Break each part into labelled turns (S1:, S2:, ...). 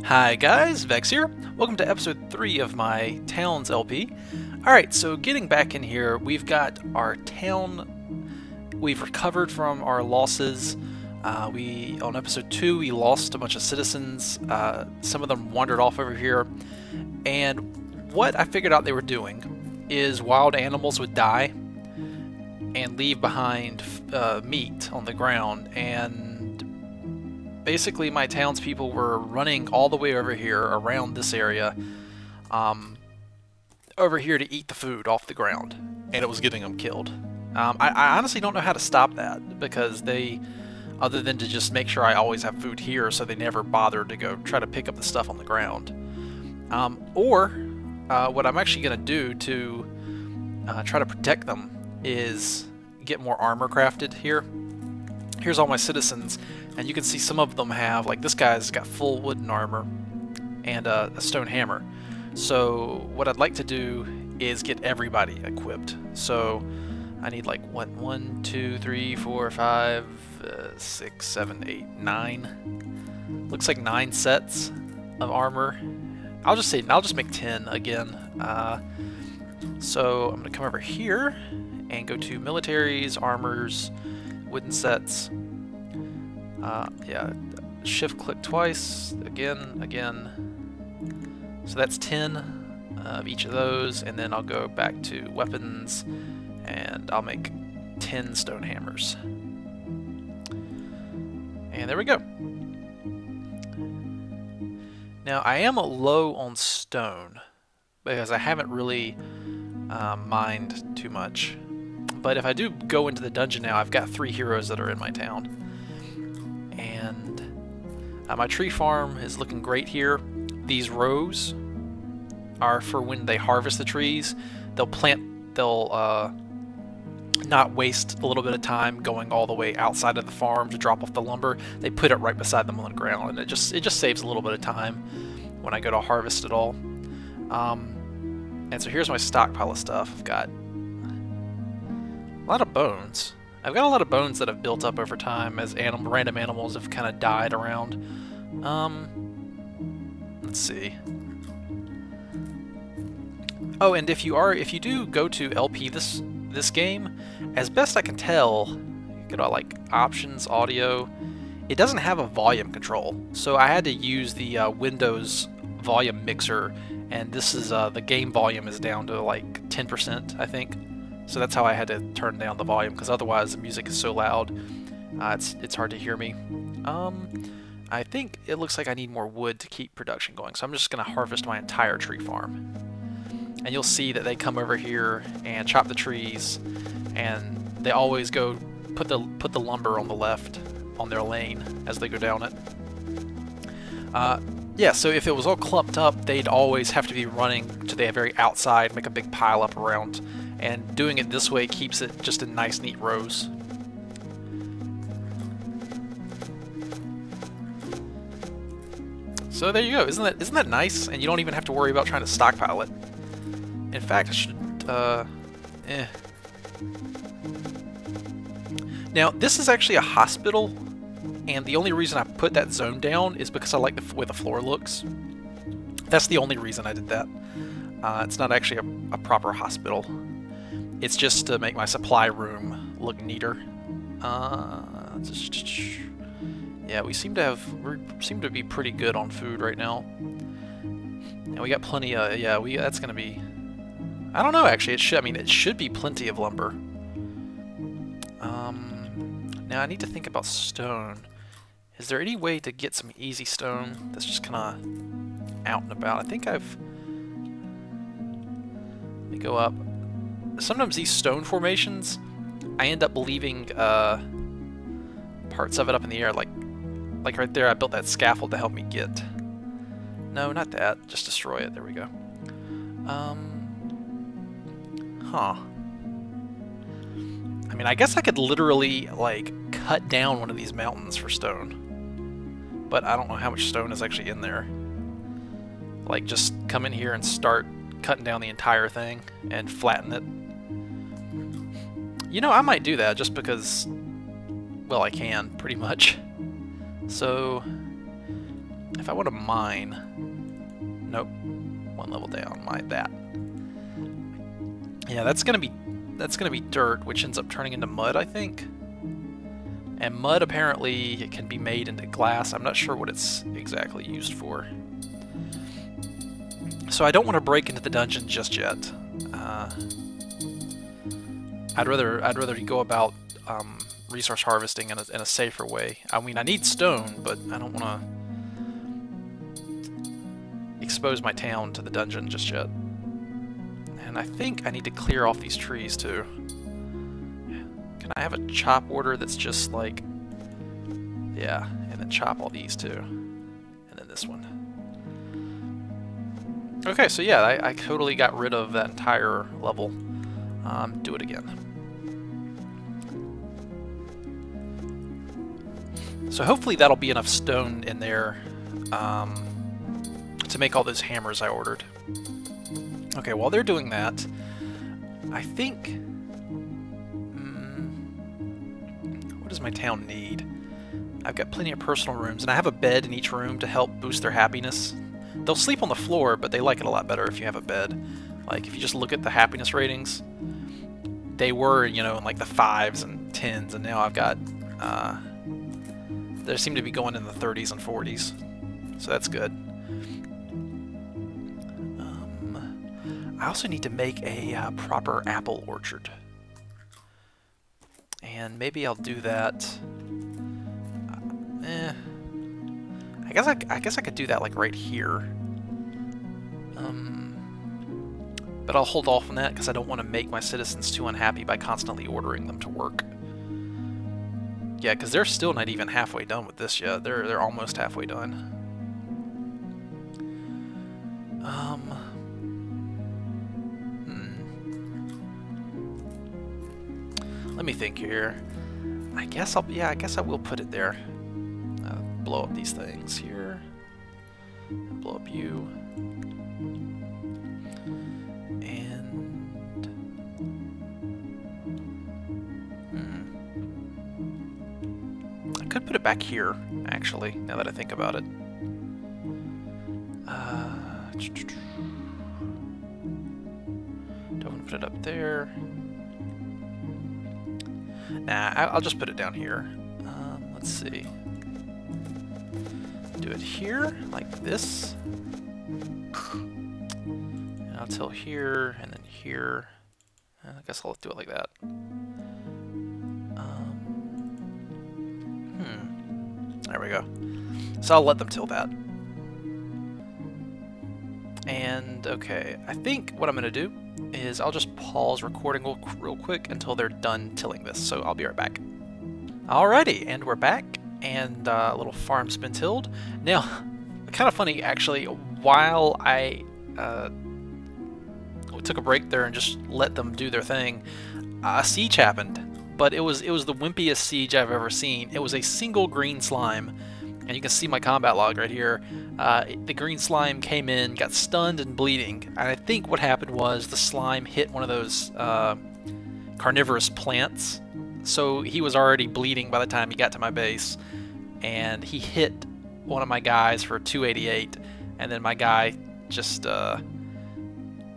S1: Hi guys, Vechs here. Welcome to episode 3 of my Towns LP. Alright, so getting back in here, we've got our town. We've recovered from our losses. On episode 2, we lost a bunch of citizens. Some of them wandered off over here. And what I figured out they were doing is wild animals would die and leave behind meat on the ground. And basically, my townspeople were running all the way over here, around this area, over here to eat the food off the ground, and it was getting them killed. I honestly don't know how to stop that, because they, other than to just make sure I always have food here so they never bothered to go try to pick up the stuff on the ground. What I'm actually going to do to try to protect them is get more armor crafted here. Here's all my citizens, and you can see some of them have, like this guy's got full wooden armor and a stone hammer. So what I'd like to do is get everybody equipped. So I need like 1, 2, 3, 4, 5, 6, 7, 8, 9. Looks like 9 sets of armor. I'll just make 10 again. So I'm gonna come over here and go to militaries, armors, wooden sets. Yeah, shift click twice, again. So that's 10 of each of those, and then I'll go back to weapons and I'll make 10 stone hammers. And there we go. Now I am low on stone because I haven't really mined too much. But if I do go into the dungeon now, I've got 3 heroes that are in my town. And my tree farm is looking great here. These rows are for when they harvest the trees. They'll not waste a little bit of time going all the way outside of the farm to drop off the lumber. They put it right beside them on the ground, and it just saves a little bit of time when I go to harvest it all. And so here's my stockpile of stuff. I've got a lot of bones. I've got a lot of bones that have built up over time as random animals have kind of died around. Let's see. Oh, and if you do go to LP this game, as best I can tell, you go to like options, audio, it doesn't have a volume control. So I had to use the Windows volume mixer, and this is the game volume is down to like 10%, I think. So that's how I had to turn down the volume, because otherwise the music is so loud, it's hard to hear me. I think it looks like I need more wood to keep production going, so I'm just going to harvest my entire tree farm. And you'll see that they come over here and chop the trees, and they always go put the lumber on the left on their lane as they go down it. Yeah, so if it was all clumped up, they'd always have to be running to the very outside, make a big pile up around. And doing it this way keeps it just in nice, neat rows. So there you go. Isn't that nice? And you don't even have to worry about trying to stockpile it. In fact, I should. Now this is actually a hospital, and the only reason I put that zone down is because I like the way the floor looks. That's the only reason I did that. It's not actually a proper hospital. It's just to make my supply room look neater. Yeah, we seem to be pretty good on food right now, and we got plenty of. Yeah, that's gonna be. I don't know actually. It should be plenty of lumber. Now I need to think about stone. Is there any way to get some easy stone that's just kind of out and about? I think let me go up. Sometimes these stone formations, I end up leaving parts of it up in the air, like right there. I built that scaffold to help me get. No, not that. Just destroy it. There we go. Huh. I mean, I guess I could literally like cut down one of these mountains for stone, but I don't know how much stone is actually in there. Like, just come in here and start cutting down the entire thing and flatten it. You know, I might do that just because, well, I can, pretty much. So, if if I want to mine, nope, one level down, mine that. Yeah, that's gonna be dirt, which ends up turning into mud, I think. And mud apparently it can be made into glass. I'm not sure what it's exactly used for. So I don't want to break into the dungeon just yet. I'd rather go about resource harvesting in a safer way. I mean, I need stone, but I don't want to expose my town to the dungeon just yet. And I think I need to clear off these trees too. Can I have a chop order that's just like, yeah, and then chop all these too, and then this one. Okay, so yeah, I totally got rid of that entire level. Do it again. So hopefully that'll be enough stone in there to make all those hammers I ordered. Okay, while they're doing that, I think... what does my town need? I've got plenty of personal rooms, and I have a bed in each room to help boost their happiness. They'll sleep on the floor, but they like it a lot better if you have a bed. Like, if you just look at the happiness ratings, they were, you know, in like the 5s and 10s, and now I've got... they seem to be going in the 30s and 40s, so that's good. I also need to make a proper apple orchard, and maybe I'll do that. I guess I could do that like right here. But I'll hold off on that because I don't want to make my citizens too unhappy by constantly ordering them to work. Yeah, because they're still not even halfway done with this yet. They're almost halfway done. Let me think here. I guess I will put it there. Blow up these things here. Blow up you. I could put it back here, actually, now that I think about it. Don't want to put it up there. Nah, I'll just put it down here. Let's see. Do it here, like this. And I'll tell here, and then here. I guess I'll do it like that. There we go. So I'll let them till that. And, okay, I think what I'm going to do is I'll just pause recording real quick until they're done tilling this, so I'll be right back. Alrighty, and we're back, and a little farm's been tilled. Now, kind of funny, actually, while I took a break there and just let them do their thing, a siege happened. But it was the wimpiest siege I've ever seen. It was a single green slime, and you can see my combat log right here. The green slime came in, got stunned and bleeding, and I think what happened was the slime hit one of those carnivorous plants, so he was already bleeding by the time he got to my base, and he hit one of my guys for 288, and then my guy just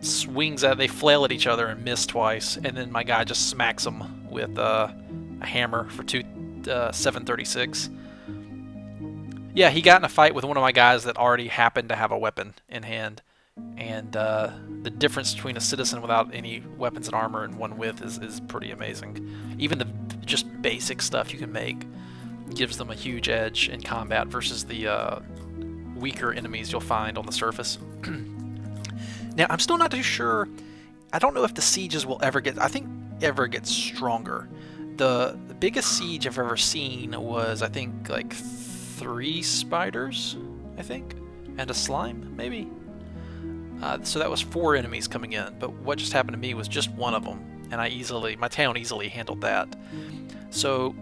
S1: swings at, they flail at each other and miss twice, and then my guy just smacks him with a hammer for 736. Yeah, he got in a fight with one of my guys that already happened to have a weapon in hand, and the difference between a citizen without any weapons and armor and one with is pretty amazing. Even the just basic stuff you can make gives them a huge edge in combat versus the weaker enemies you'll find on the surface. Now, I'm still not too sure. I don't know if the sieges will ever get stronger. The biggest siege I've ever seen was, I think, like 3 spiders, I think, and a slime, maybe. So that was 4 enemies coming in, but what just happened to me was just one of them, and my town easily handled that. So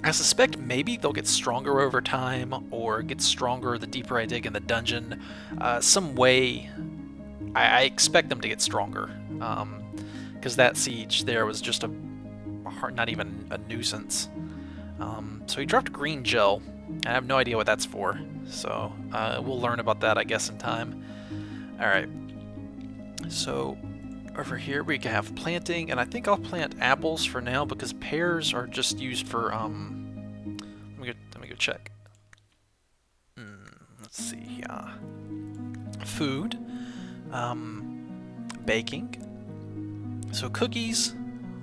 S1: I suspect maybe they'll get stronger over time, or get stronger the deeper I dig in the dungeon. Some way, I expect them to get stronger, because that siege there was just not even a nuisance. So he dropped green gel, I have no idea what that's for, so we'll learn about that, I guess, in time. Alright, so over here we can have planting, and I think I'll plant apples for now because pears are just used for, let me go check. Let's see here. Food, baking, so cookies.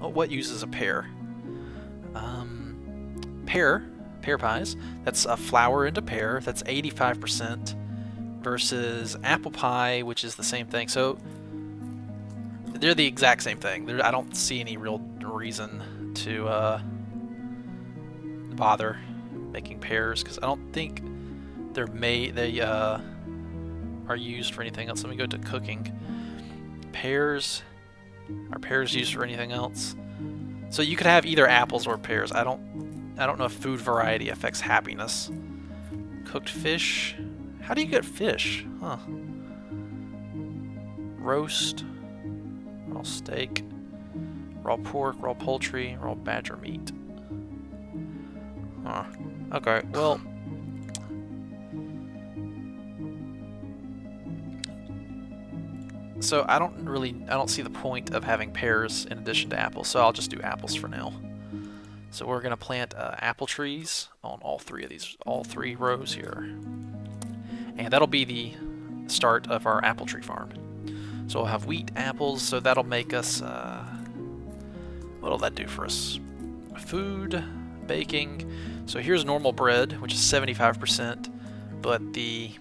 S1: Oh, what uses a pear? Pear pies. That's a flour into pear. That's 85% versus apple pie, which is the same thing. So they're the exact same thing. I don't see any real reason to bother making pears because I don't think they are used for anything else. Let me go to cooking. Pears. Are pears used for anything else? So you could have either apples or pears. I don't know if food variety affects happiness. Cooked fish. How do you get fish? Huh. Roast. Raw steak. Raw pork, raw poultry, raw badger meat. Huh. Okay, well, so I don't see the point of having pears in addition to apples, so I'll just do apples for now. So we're gonna plant apple trees on all three rows here, and that'll be the start of our apple tree farm. So we'll have wheat, apples, so that'll make us, what'll that do for us? Food, baking. So here's normal bread, which is 75%, but the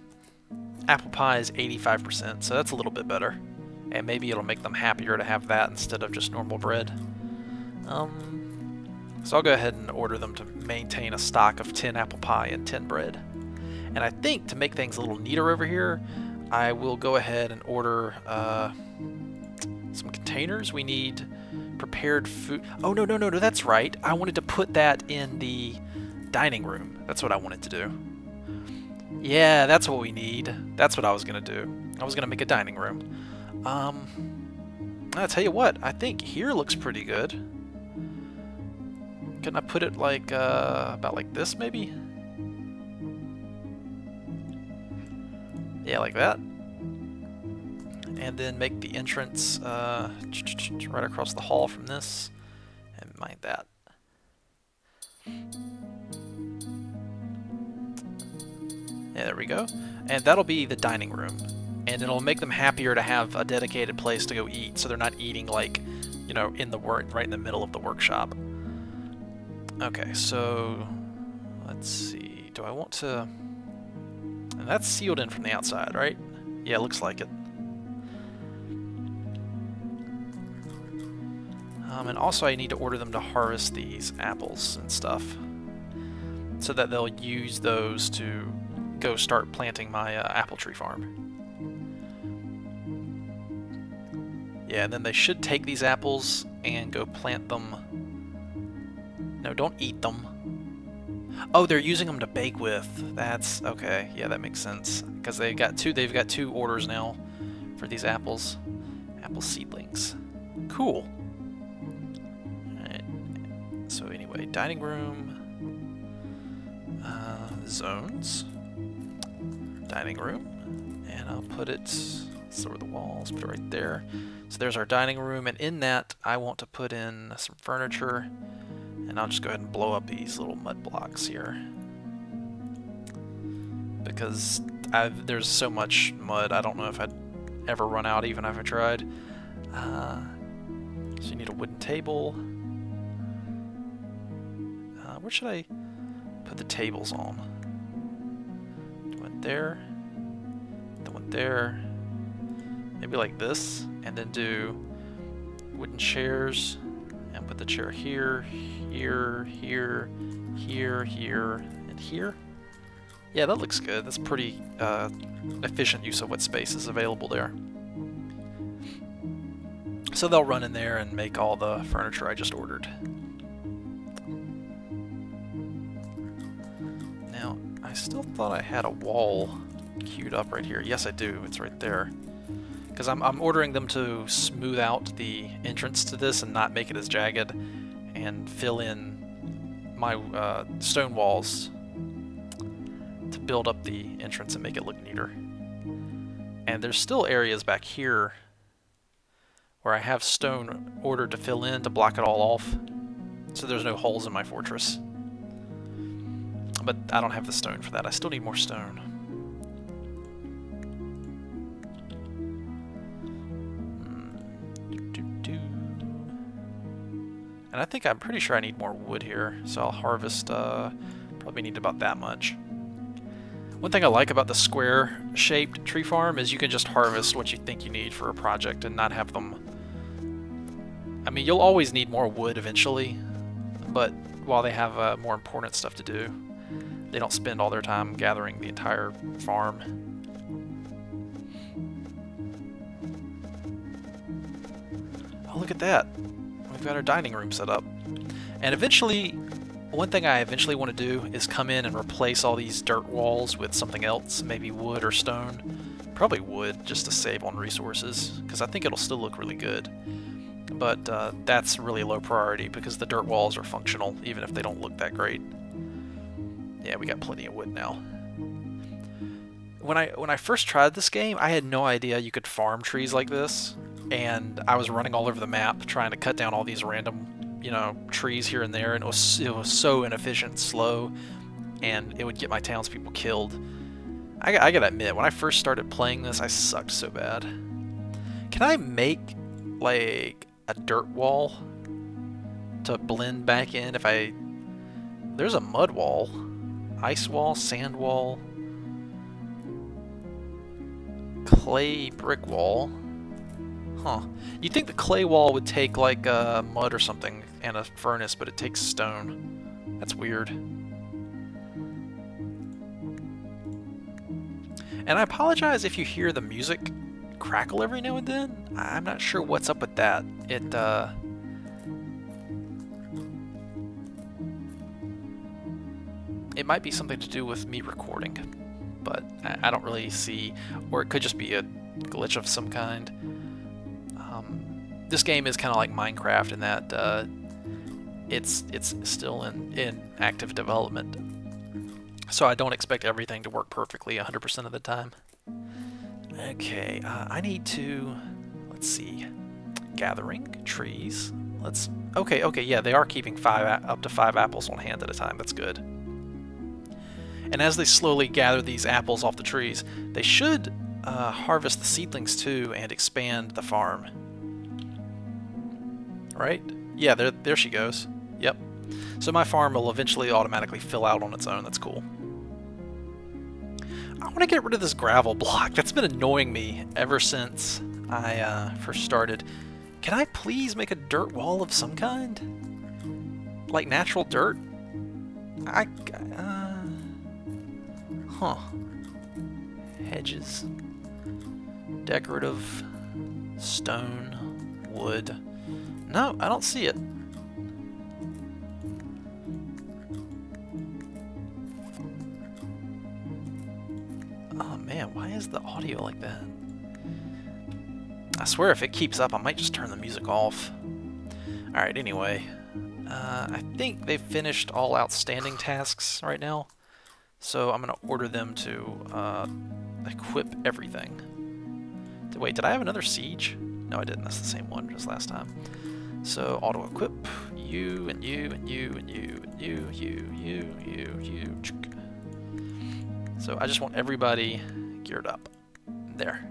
S1: apple pie is 85%, so that's a little bit better. And maybe it'll make them happier to have that instead of just normal bread. So I'll go ahead and order them to maintain a stock of 10 apple pie and 10 bread. And I think to make things a little neater over here, I will go ahead and order some containers. We need prepared food. Oh, no, that's right. I wanted to put that in the dining room. That's what I wanted to do. Yeah, that's what we need. That's what I was going to do. I was going to make a dining room. I'll tell you what, I think here looks pretty good. Can I put it like, about like this maybe? Yeah, like that. And then make the entrance right across the hall from this, and mind that. Yeah, there we go. And that'll be the dining room. And it'll make them happier to have a dedicated place to go eat, so they're not eating like, you know, right in the middle of the workshop. Okay, so let's see. Do I want to? And that's sealed in from the outside, right? Yeah, it looks like it. And also I need to order them to harvest these apples and stuff, so that they'll use those to go start planting my apple tree farm. Yeah, and then they should take these apples and go plant them. No, don't eat them. Oh, they're using them to bake with. That's okay. Yeah, that makes sense. Because they've got two orders now for these apples. Apple seedlings. Cool. Alright. So anyway, dining room. Zones. Dining room. And I'll put it, over the walls, put it right there. So there's our dining room, and in that I want to put in some furniture, and I'll just go ahead and blow up these little mud blocks here because there's so much mud. I don't know if I'd ever run out even if I tried. So you need a wooden table. Where should I put the tables on? One there, the one there. Maybe like this, and then do wooden chairs, and put the chair here, here, here, here, here, and here. Yeah, that looks good. That's pretty efficient use of what space is available there. So they'll run in there and make all the furniture I just ordered. Now, I still thought I had a wall queued up right here. Yes, I do. It's right there. Because I'm ordering them to smooth out the entrance to this and not make it as jagged, and fill in my stone walls to build up the entrance and make it look neater. And there's still areas back here where I have stone ordered to fill in to block it all off, so there's no holes in my fortress. But I don't have the stone for that. I still need more stone. And I think I'm pretty sure I need more wood here, so I'll harvest, probably need about that much. One thing I like about the square-shaped tree farm is you can just harvest what you think you need for a project and not have them... I mean, you'll always need more wood eventually, but while they have more important stuff to do, they don't spend all their time gathering the entire farm. Oh, look at that. We've got our dining room set up. And eventually, one thing I eventually want to do is come in and replace all these dirt walls with something else, maybe wood or stone. Probably wood, just to save on resources, because I think it'll still look really good. But that's really low priority because the dirt walls are functional, even if they don't look that great. Yeah, we got plenty of wood now. When I first tried this game, I had no idea you could farm trees like this, and I was running all over the map trying to cut down all these random, you know, trees here and there, and it was so inefficient and slow, and it would get my townspeople killed. I gotta admit, when I first started playing this, I sucked so bad. Can I make, like, a dirt wall to blend back in if I... There's a mud wall, ice wall, sand wall, clay brick wall. Huh. You'd think the clay wall would take like mud or something and a furnace, but it takes stone. That's weird. And I apologize if you hear the music crackle every now and then. I'm not sure what's up with that. It might be something to do with me recording, but I don't really see, or it could just be a glitch of some kind. This game is kind of like Minecraft in that it's still in active development, so I don't expect everything to work perfectly 100% of the time. Okay, I need to, let's see, gathering trees. Okay, yeah, they are keeping up to 5 apples on hand at a time. That's good. And as they slowly gather these apples off the trees, they should harvest the seedlings too and expand the farm. Right? Yeah, there she goes. Yep. So my farm will eventually automatically fill out on its own. That's cool. I want to get rid of this gravel block. That's been annoying me ever since I first started. Can I please make a dirt wall of some kind? Like natural dirt? Huh. Hedges. Decorative. Stone. Wood. No, I don't see it. Oh man, why is the audio like that? I swear if it keeps up, I might just turn the music off. Alright, anyway. I think they've finished all outstanding tasks right now. So I'm going to order them to equip everything. Wait, did I have another siege? No, I didn't. That's the same one as last time. So auto-equip you and you and you and you and you. So I just want everybody geared up. There.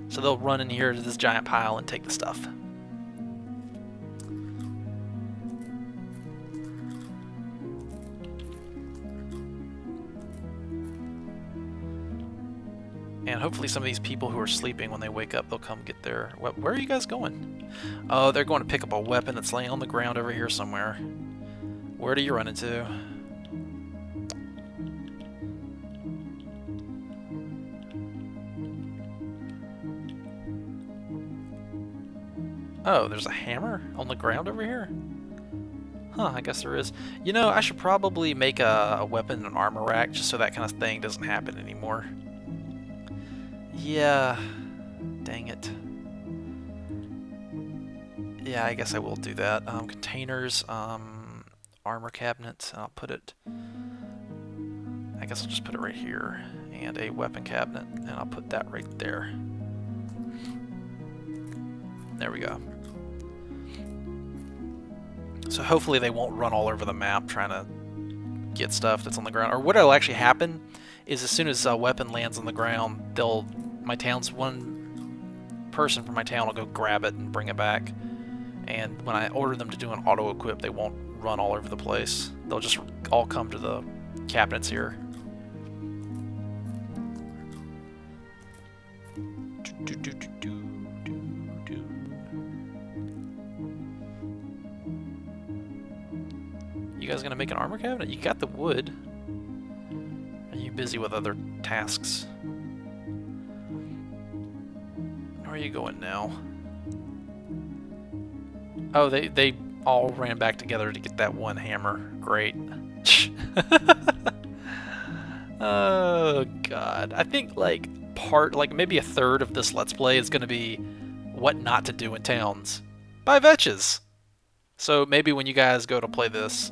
S1: So they'll run in here to this giant pile and take the stuff. And hopefully some of these people who are sleeping, when they wake up, they'll come get their... Where are you guys going? Oh, they're going to pick up a weapon that's laying on the ground over here somewhere. Where do you run into? Oh, there's a hammer on the ground over here? Huh, I guess there is. You know, I should probably make a weapon and armor rack just so that kind of thing doesn't happen anymore. Yeah, dang it. Yeah, I guess I will do that. Containers, armor cabinet, I'll put it I guess I'll just put it right here, and a weapon cabinet, and I'll put that right there. There we go. So hopefully they won't run all over the map trying to get stuff that's on the ground. Or what'll actually happen is as soon as a weapon lands on the ground, one person from my town will go grab it and bring it back. And when I order them to do an auto-equip, they won't run all over the place. They'll just all come to the cabinets here. You guys gonna make an armor cabinet? You got the wood. Are you busy with other tasks? Where are you going now? Oh, they all ran back together to get that one hammer. Great. Oh god. I think like maybe a third of this Let's Play is gonna be what not to do in towns by Vechs. So maybe when you guys go to play this,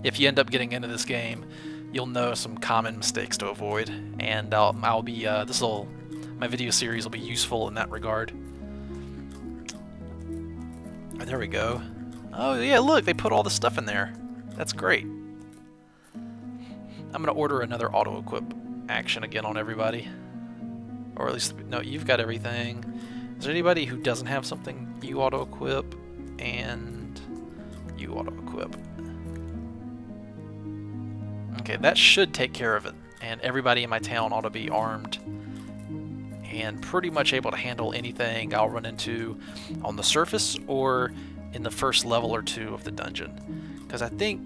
S1: if you end up getting into this game, you'll know some common mistakes to avoid, and I'll be my video series will be useful in that regard. Oh, there we go. Oh yeah, look, they put all the stuff in there. That's great. I'm gonna order another auto-equip action again on everybody, or at least no, you've got everything. Is there anybody who doesn't have something? You auto-equip and you auto-equip. Okay, that should take care of it, and everybody in my town ought to be armed and pretty much able to handle anything I'll run into on the surface or in the first level or two of the dungeon. Because I think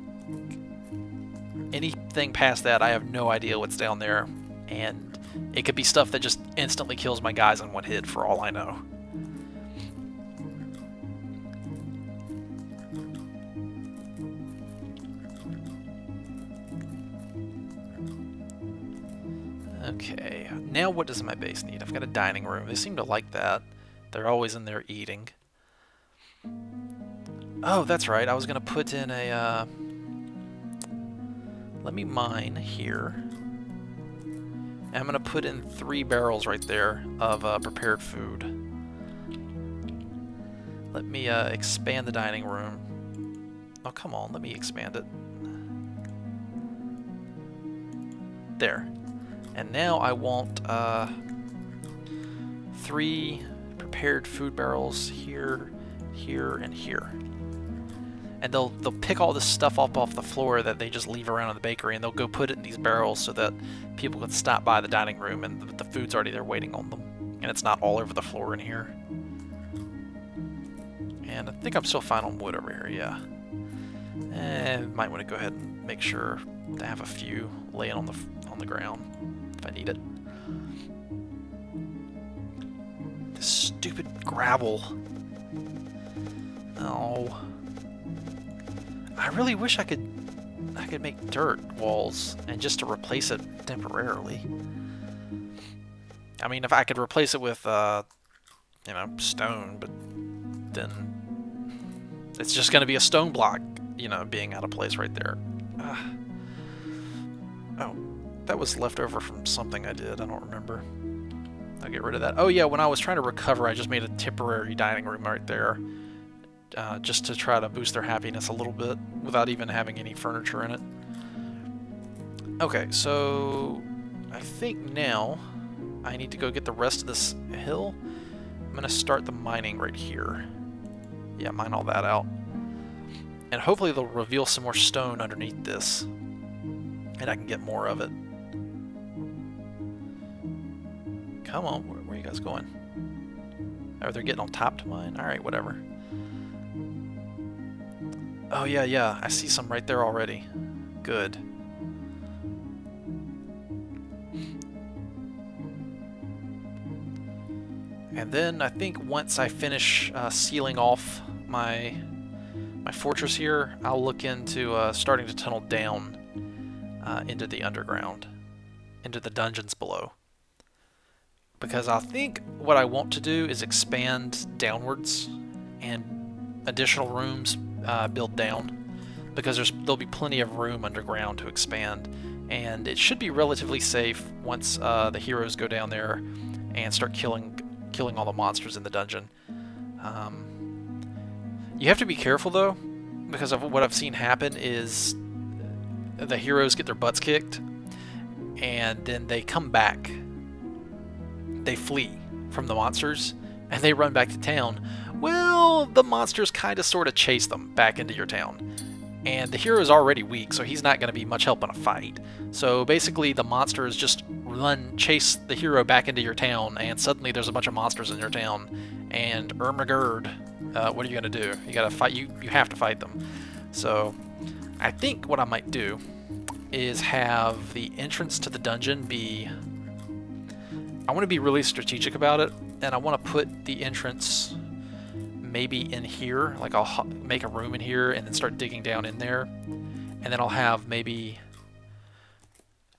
S1: anything past that, I have no idea what's down there, and it could be stuff that just instantly kills my guys in one hit for all I know. Okay, now what does my base need? I've got a dining room. They seem to like that. They're always in there eating. Oh, that's right. I was going to put in a... let me mine here. I'm going to put in 3 barrels right there of prepared food. Let me expand the dining room. Oh, come on. Let me expand it. There. And now I want 3 prepared food barrels here, here, and here. And they'll pick all this stuff up off the floor that they just leave around in the bakery, and they'll go put it in these barrels so that people can stop by the dining room and the food's already there waiting on them. And it's not all over the floor in here. And I think I'm still fine on wood over here, yeah. Might want to go ahead and make sure to have a few laying on the ground if I need it. This stupid gravel. Oh. I really wish I could make dirt walls and just to replace it temporarily. I mean, if I could replace it with you know, stone, but then it's just going to be a stone block, you know, being out of place right there. Oh, that was left over from something I did. I don't remember. I'll get rid of that. Oh yeah, when I was trying to recover, I just made a temporary dining room right there. Just to try to boost their happiness a little bit without even having any furniture in it. Okay, so I think now I need to go get the rest of this hill. I'm going to start the mining right here. Yeah, mine all that out. And hopefully they'll reveal some more stone underneath this. And I can get more of it. Come on, where are you guys going? Oh, they're getting on top to mine? Alright, whatever. Oh yeah, yeah, I see some right there already. Good. And then I think once I finish sealing off my fortress here, I'll look into starting to tunnel down into the underground, into the dungeons below. Because I think what I want to do is expand downwards and additional rooms build down, because there'll be plenty of room underground to expand, and it should be relatively safe once the heroes go down there and start killing all the monsters in the dungeon. You have to be careful though, because of what I've seen happen is the heroes get their butts kicked, and then they come back. They flee from the monsters, and they run back to town. Well, the monsters kind of sort of chase them back into your town. And the hero is already weak, so he's not going to be much help in a fight. So basically the monsters just chase the hero back into your town, and suddenly there's a bunch of monsters in your town. And Ermagerd, what are you going to do? You got to fight. You have to fight them. So I think what I might do is have the entrance to the dungeon be... I want to be really strategic about it, and I want to put the entrance maybe in here. Like I'll make a room in here and then start digging down in there. And then I'll have maybe...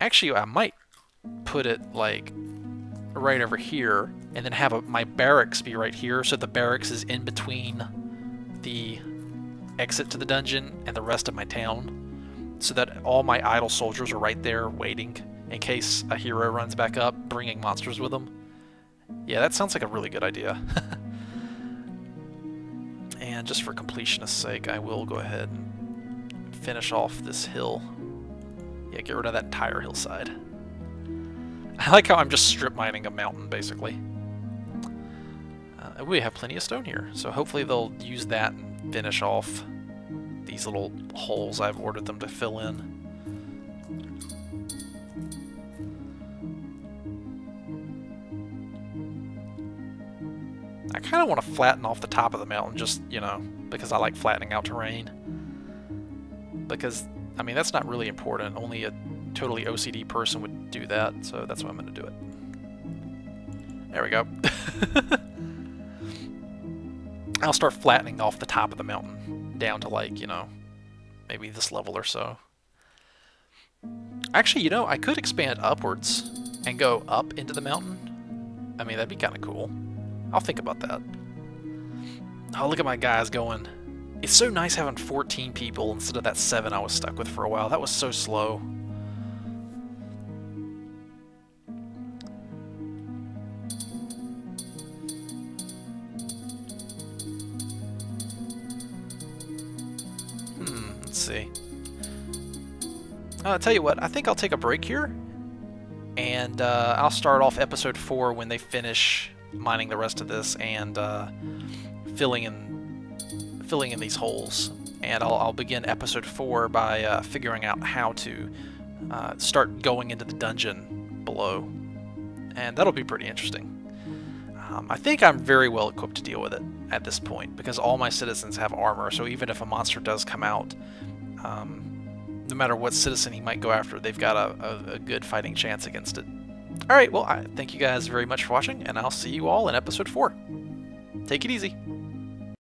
S1: Actually, I might put it like right over here and then have my barracks be right here, so the barracks is in between the exit to the dungeon and the rest of my town, so that all my idle soldiers are right there waiting in case a hero runs back up, bringing monsters with them. Yeah, that sounds like a really good idea. And just for completionist's sake, I will go ahead and finish off this hill. Yeah, get rid of that entire hillside. I like how I'm just strip mining a mountain, basically. We have plenty of stone here, so hopefully they'll use that and finish off these little holes I've ordered them to fill in. I kind of want to flatten off the top of the mountain, just, you know, because I like flattening out terrain. Because, I mean, that's not really important. Only a totally OCD person would do that, so that's why I'm going to do it. There we go. I'll start flattening off the top of the mountain down to, like, you know, maybe this level or so. Actually, you know, I could expand upwards and go up into the mountain. I mean, that'd be kind of cool. I'll think about that. Oh, look at my guys going. It's so nice having 14 people instead of that 7 I was stuck with for a while. That was so slow. Let's see. I'll tell you what, I think I'll take a break here, and I'll start off episode 4 when they finish mining the rest of this and filling in these holes. And I'll begin episode 4 by figuring out how to start going into the dungeon below, and that'll be pretty interesting. I think I'm very well equipped to deal with it at this point, because all my citizens have armor, so even if a monster does come out, no matter what citizen he might go after, they've got a good fighting chance against it. Alright, well, thank you guys very much for watching, and I'll see you all in episode 4. Take it easy.